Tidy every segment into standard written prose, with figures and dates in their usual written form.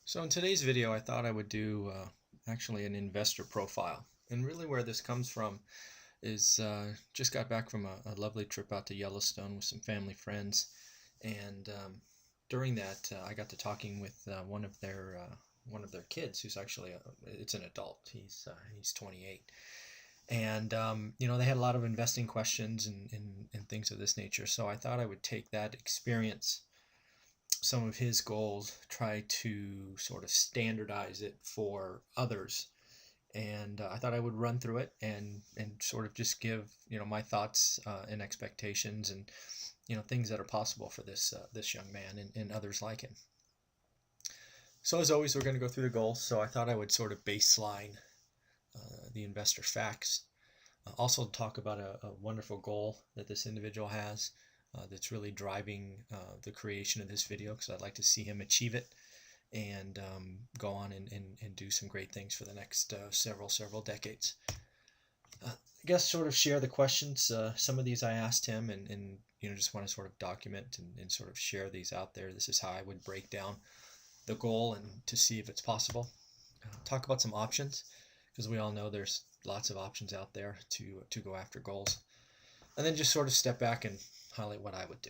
So in today's video, I thought I would do actually an investor profile. And really where this comes from is just got back from a lovely trip out to Yellowstone with some family friends. And during that, I got to talking with one of their kids, who's actually it's an adult. He's 28. And they had a lot of investing questions and things of this nature. So I thought I would take that experience, some of his goals, try to sort of standardize it for others. And I thought I would run through it and sort of just give my thoughts and expectations and things that are possible for this young man and others like him. So as always, we're going to go through the goals. So I thought I would sort of baseline the investor facts. Also talk about a wonderful goal that this individual has that's really driving the creation of this video, because I'd like to see him achieve it and go on and do some great things for the next several decades. I guess sort of share the questions. Some of these I asked him, and just want to sort of document and sort of share these out there. This is how I would break down the goal and to see if it's possible. Talk about some options, because we all know there's lots of options out there to go after goals. And then just sort of step back and highlight what I would do.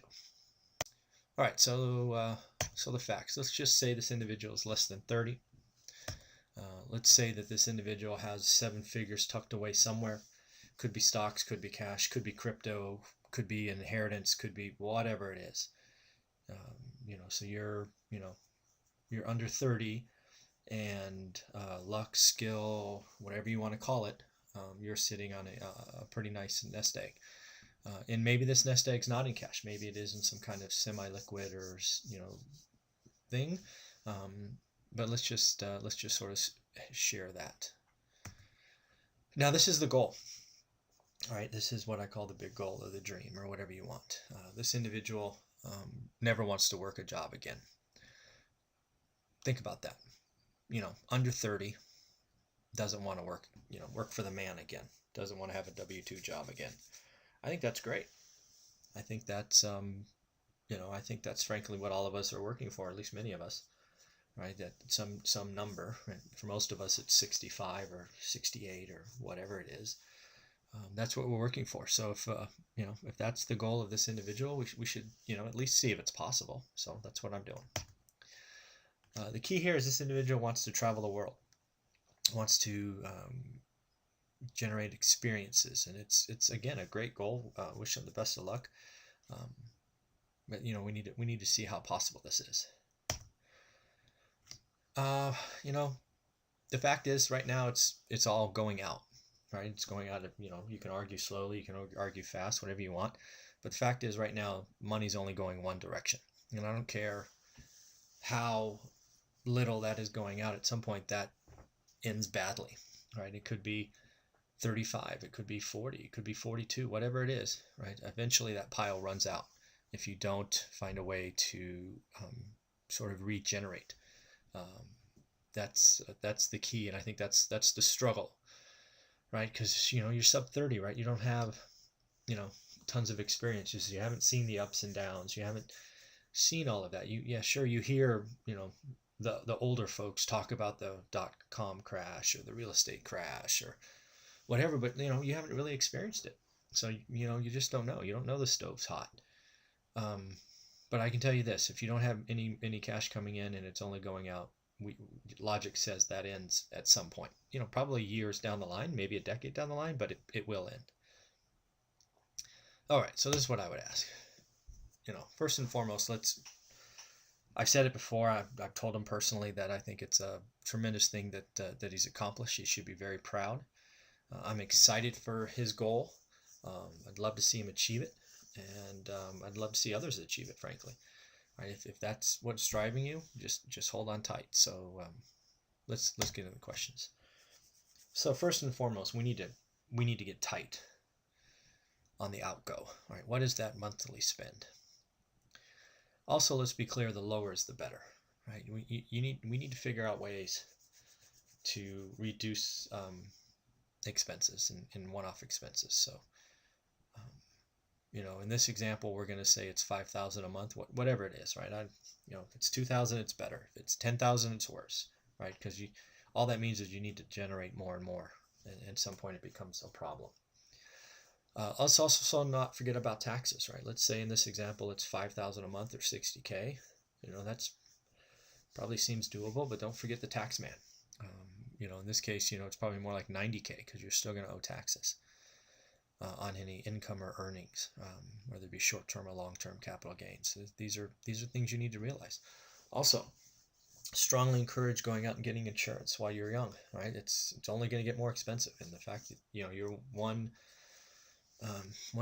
All right, so the facts. Let's just say this individual is less than 30. Let's say that this individual has 7 figures tucked away somewhere. Could be stocks, could be cash, could be crypto, could be inheritance, could be whatever it is. So you're under 30, and luck, skill, whatever you want to call it, you're sitting on a pretty nice nest egg. And maybe this nest egg's not in cash. Maybe it is in some kind of semi-liquid or thing. But let's just sort of share that. Now this is the goal. All right, this is what I call the big goal, or the dream, or whatever you want. This individual never wants to work a job again. Think about that. Under 30, doesn't want to work for the man again. Doesn't want to have a W-2 job again. I think that's great. I think that's frankly what all of us are working for, at least many of us, right? That some number, right? For most of us it's 65 or 68 or whatever it is. That's what we're working for. So if that's the goal of this individual, we should at least see if it's possible. So that's what I'm doing. The key here is this individual wants to travel the world, wants to generate experiences, and it's again a great goal. Wish them the best of luck, but we need to see how possible this is. The fact is, right now it's all going out, right? It's going out of, you can argue slowly, you can argue fast, whatever you want, but the fact is right now money's only going one direction, and I don't care how little that is going out. At some point that ends badly, right? It could be 35, it could be 40, it could be 42, whatever it is, right? Eventually that pile runs out if you don't find a way to sort of regenerate. That's the key, and I think that's the struggle, right? Because you're sub 30, right? You don't have tons of experiences. You haven't seen the ups and downs. You haven't seen all of that. Sure, you hear the older folks talk about the .com crash or the real estate crash or whatever, but you haven't really experienced it, so you just don't know. You don't know the stove's hot. But I can tell you this: if you don't have any cash coming in and it's only going out, logic says that ends at some point. Probably years down the line, maybe a decade down the line, but it will end. All right, so this is what I would ask. First and foremost, I've said it before. I've told him personally that I think it's a tremendous thing that he's accomplished. He should be very proud. I'm excited for his goal. I'd love to see him achieve it, and I'd love to see others achieve it, frankly. Right? If that's what's driving you, just hold on tight. So let's get into the questions. So first and foremost, we need to get tight on the outgo. All right, what is that monthly spend? Also, let's be clear: the lower is the better. Right? We need to figure out ways to reduce expenses and one-off expenses. So in this example, we're going to say it's 5,000 a month, whatever it is, right? If it's 2,000, it's better. If it's 10,000, it's worse, right? Because all that means is you need to generate more and more, and at some point it becomes a problem. Let's also not forget about taxes, right? Let's say in this example it's 5,000 a month or 60K. That's probably seems doable, but don't forget the tax man. In this case, it's probably more like 90K because you're still going to owe taxes on any income or earnings, whether it be short-term or long-term capital gains. So these are things you need to realize. Also, strongly encourage going out and getting insurance while you're young, right? It's only going to get more expensive, and the fact that you're one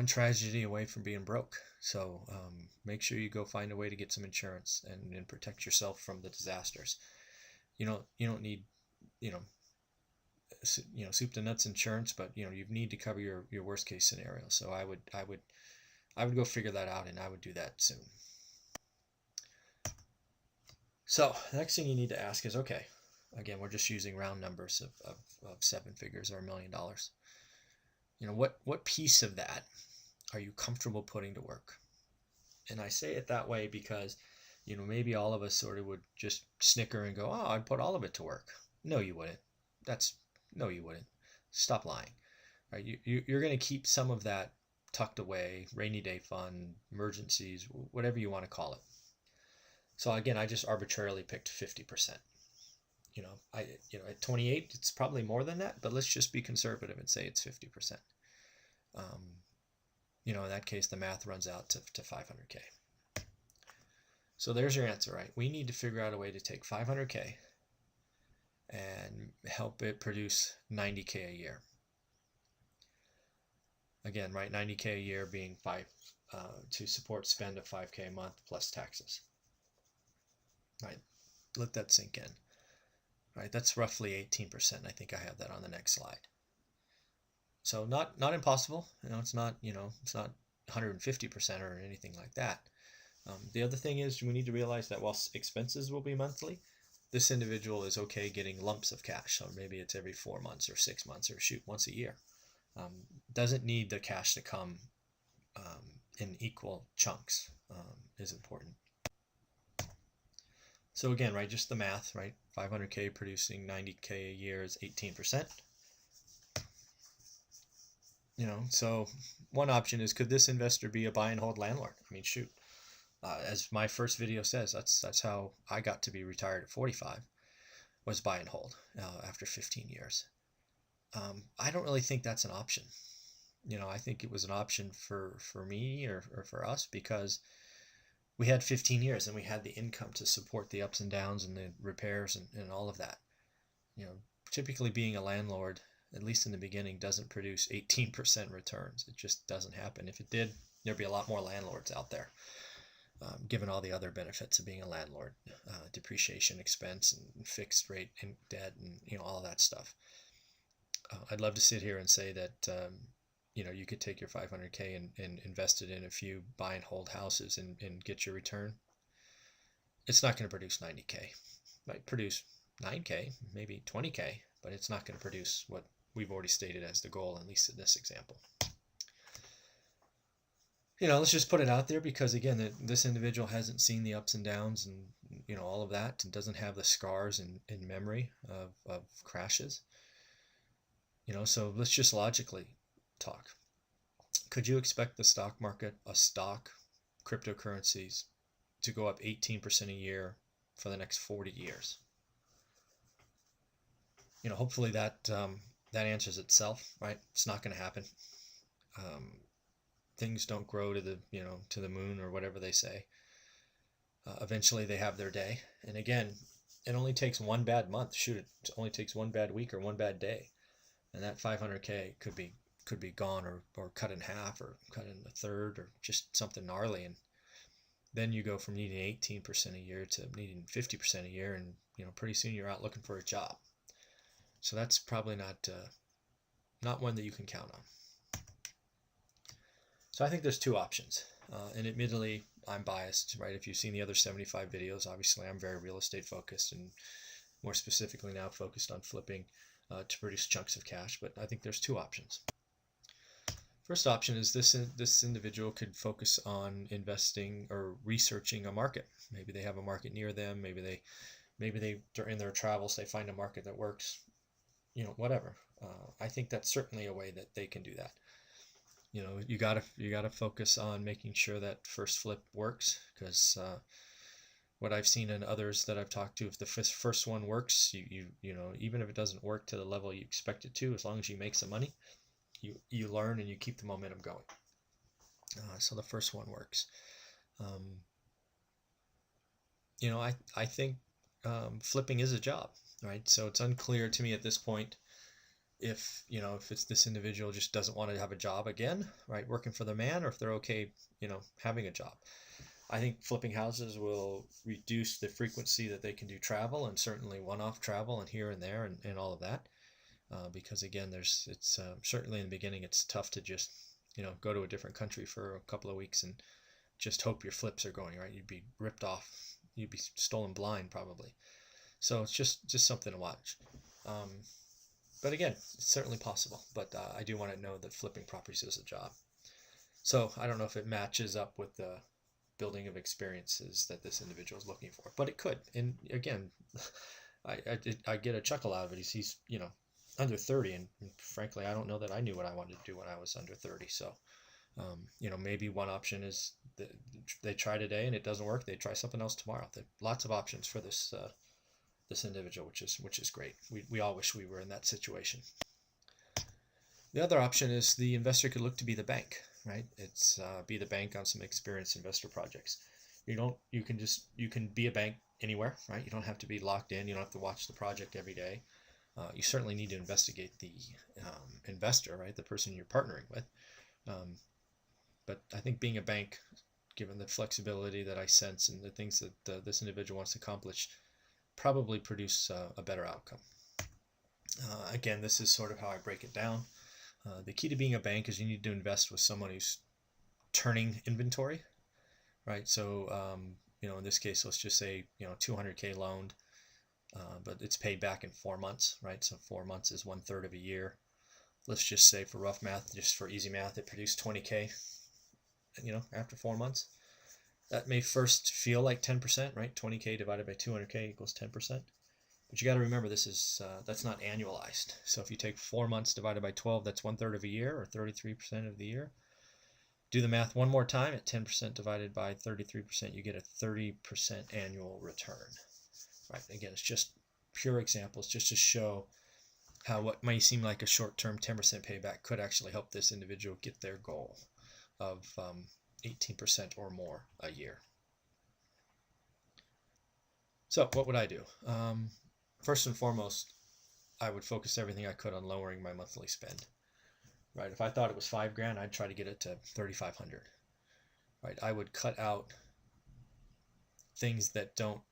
tragedy away from being broke. So make sure you go find a way to get some insurance and protect yourself from the disasters. You don't need soup to nuts insurance, but you need to cover your worst case scenario. So I would go figure that out, and I would do that soon. So the next thing you need to ask is, okay, again, we're just using round numbers of 7 figures or $1 million. What piece of that are you comfortable putting to work? And I say it that way because, maybe all of us sort of would just snicker and go, oh, I'd put all of it to work. No, you wouldn't. No, you wouldn't. Stop lying. Right? You're going to keep some of that tucked away, rainy day fund, emergencies, whatever you want to call it. So again, I just arbitrarily picked 50%. At 28, it's probably more than that, but let's just be conservative and say it's 50%. In that case, the math runs out to 500K. So there's your answer, right? We need to figure out a way to take 500K and help it produce 90K a year. Again, right, 90K a year being to support spend of 5K a month plus taxes. Right, let that sink in. Right, that's roughly 18%. I think I have that on the next slide. So not impossible. It's not 150% or anything like that. The other thing is we need to realize that while expenses will be monthly, this individual is okay getting lumps of cash. So maybe it's every 4 months or 6 months or once a year. Doesn't need the cash to come in equal chunks is important. So again, right, just the math, right? 500K producing 90K a year is 18%. So one option is, could this investor be a buy and hold landlord? I mean, shoot. As my first video says, that's how I got to be retired at 45, was buy and hold after 15 years. I don't really think that's an option. I think it was an option for me or for us because we had 15 years and we had the income to support the ups and downs and the repairs and all of that. Typically being a landlord, at least in the beginning, doesn't produce 18% returns. It just doesn't happen. If it did, there'd be a lot more landlords out there. Given all the other benefits of being a landlord, depreciation expense and fixed rate and debt and all that stuff. I'd love to sit here and say that you could take your 500K and invest it in a few buy and hold houses and get your return. It's not going to produce 90K. It might produce 9K, maybe 20K, but it's not going to produce what we've already stated as the goal, at least in this example. Let's just put it out there because, again, this individual hasn't seen the ups and downs and, all of that, and doesn't have the scars in memory of crashes. So let's just logically talk. Could you expect the stock market, cryptocurrencies, to go up 18% a year for the next 40 years? Hopefully that answers itself, right? It's not going to happen. Things don't grow to the moon or whatever they say. Eventually they have their day. And again, it only takes one bad month. Shoot, it only takes one bad week or one bad day. And that 500K could be gone or cut in half or cut in a third or just something gnarly. And then you go from needing 18% a year to needing 50% a year. And, pretty soon you're out looking for a job. So that's probably not one that you can count on. So I think there's two options, and admittedly, I'm biased, right? If you've seen the other 75 videos, obviously I'm very real estate focused and more specifically now focused on flipping to produce chunks of cash, but I think there's two options. First option is this individual could focus on investing or researching a market. Maybe they have a market near them. Maybe they during their travels they find a market that works. Whatever. I think that's certainly a way that they can do that. You gotta focus on making sure that first flip works, because what I've seen in others that I've talked to, if the first one works, even if it doesn't work to the level you expect it to, as long as you make some money, you learn and you keep the momentum going. So the first one works. Um, I think flipping is a job, right? So it's unclear to me at this point if it's this individual just doesn't want to have a job again, right, working for the man, or if they're okay, having a job. I think flipping houses will reduce the frequency that they can do travel, and certainly one-off travel and here and there and all of that. Because again, it's certainly in the beginning it's tough to just go to a different country for a couple of weeks and just hope your flips are going right. You'd be ripped off. You'd be stolen blind probably. So it's just something to watch. But again, it's certainly possible. But I do want to know that flipping properties is a job. So I don't know if it matches up with the building of experiences that this individual is looking for, but it could. And again, I get a chuckle out of it. He's under 30, and frankly, I don't know that I knew what I wanted to do when I was under 30. So maybe one option is that they try today and it doesn't work. They try something else tomorrow. Lots of options for this individual, which is great. We all wish we were in that situation. The other option is the investor could look to be the bank, right? It's be the bank on some experienced investor projects. You can be a bank anywhere, right? You don't have to be locked in. You don't have to watch the project every day. You certainly need to investigate the investor, right? The person you're partnering with. But I think being a bank, given the flexibility that I sense and the things that this individual wants to accomplish, probably produce a better outcome. Again, this is sort of how I break it down. The key to being a bank is you need to invest with someone who's turning inventory, right? So, in this case, let's just say, $200K loaned, but it's paid back in 4 months, right? So 4 months is 1/3 of a year. Let's just say for rough math, just for easy math, it produced 20K, after 4 months. That may first feel like 10%, right? 20K divided by 200K equals 10%. But you got to remember, that's not annualized. So if you take 4 months divided by 12, that's 1/3 of a year, or 33% of the year. Do the math one more time. At 10% divided by 33%, you get a 30% annual return. Right? Again, it's just pure examples, just to show how what may seem like a short-term 10% payback could actually help this individual get their goal of 18% or more a year. So what would I do? First and foremost, I would focus everything I could on lowering my monthly spend. Right? If I thought it was $5,000, I'd try to get it to $3,500. Right? I would cut out things that don't,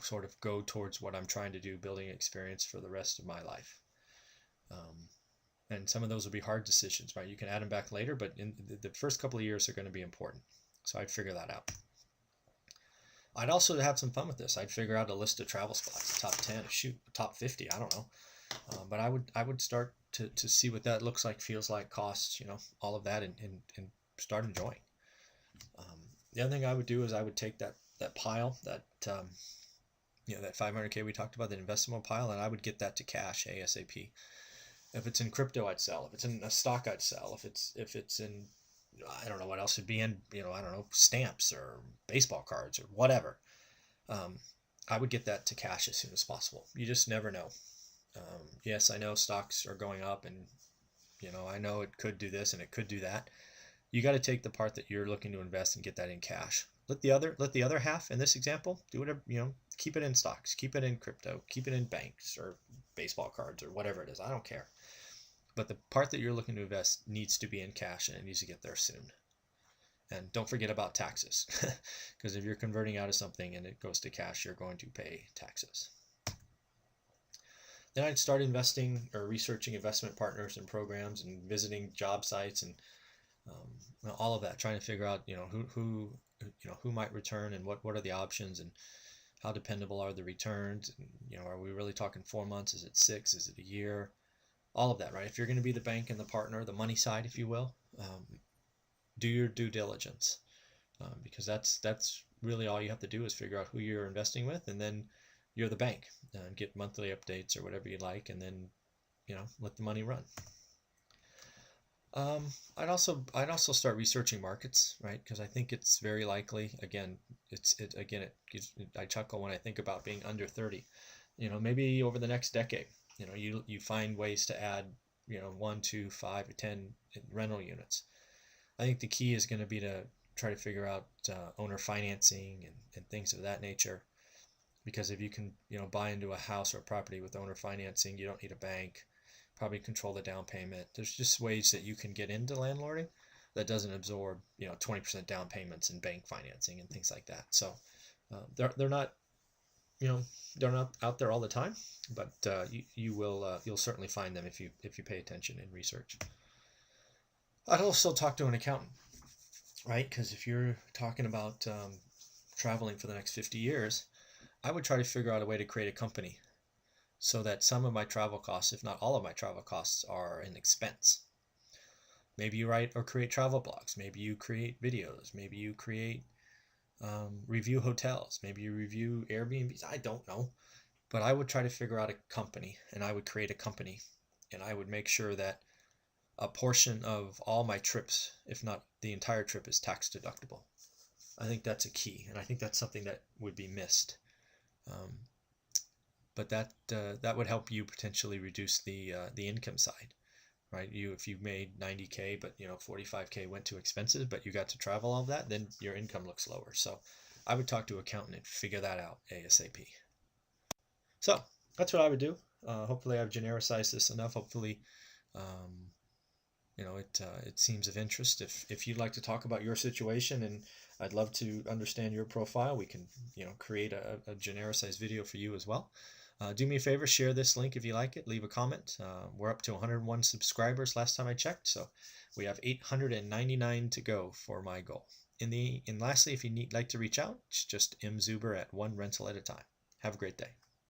sort of go towards what I'm trying to do, building experience for the rest of my life. And some of those will be hard decisions, right? You can add them back later, but in the first couple of years are going to be important. So I'd figure that out. I'd also have some fun with this. I'd figure out a list of travel spots, top 10, top 50, I don't know. But I would start to see what that looks like, feels like, costs, all of that, and start enjoying. The other thing I would do is I would take that pile, that 500K we talked about, the investable pile, and I would get that to cash ASAP. If it's in crypto, I'd sell. If it's in a stock, I'd sell. If it's in, I don't know what else would be in, I don't know, stamps or baseball cards or whatever. I would get that to cash as soon as possible. You just never know. Yes, I know stocks are going up, and I know it could do this and it could do that. You got to take the part that you're looking to invest and get that in cash. Let the other half in this example do whatever, keep it in stocks, keep it in crypto, keep it in banks or baseball cards or whatever it is. I don't care. But the part that you're looking to invest needs to be in cash, and it needs to get there soon. And don't forget about taxes, because if you're converting out of something and it goes to cash, you're going to pay taxes. Then I'd start investing or researching investment partners and programs and visiting job sites and all of that, trying to figure out who might return and what are the options and how dependable are the returns. And, are we really talking 4 months? Is it 6? Is it a year? all of that, right? If you're going to be the bank and the partner, the money side, if you will, do your due diligence, because that's really all you have to do is figure out who you're investing with, and then you're the bank, and get monthly updates or whatever you like, and then let the money run. I'd also start researching markets, right? Because I think it's very likely. Again, I chuckle when I think about being under 30. Maybe over the next decade, you find ways to add, 1, 2, 5, or 10 rental units. I think the key is going to be to try to figure out owner financing and things of that nature. Because if you can, buy into a house or a property with owner financing, you don't need a bank. Probably control the down payment. There's just ways that you can get into landlording that doesn't absorb 20% down payments and bank financing and things like that. So they're not they're not out there all the time, but you'll certainly find them if you pay attention and research. I'd also talk to an accountant, right? Because if you're talking about traveling for the next 50 years, I would try to figure out a way to create a company so that some of my travel costs, if not all of my travel costs, are an expense. Maybe you write or create travel blogs. Maybe you create videos. Maybe you create review hotels. Maybe you review Airbnbs. I don't know. But I would try to figure out a company, and I would create a company, and I would make sure that a portion of all my trips, if not the entire trip, is tax deductible. I think that's a key, and I think that's something that would be missed. But that would help you potentially reduce the income side, right? If you made 90K, but 45K went to expenses, but you got to travel all of that, then your income looks lower. So I would talk to an accountant and figure that out ASAP. So that's what I would do. Hopefully I've genericized this enough. Hopefully it seems of interest. If you'd like to talk about your situation, and I'd love to understand your profile, we can create a genericized video for you as well. Do me a favor, share this link if you like it, leave a comment. We're up to 101 subscribers last time I checked, so we have 899 to go for my goal. And lastly, if you like to reach out, it's just mzuber@onerental@a-time. Have a great day.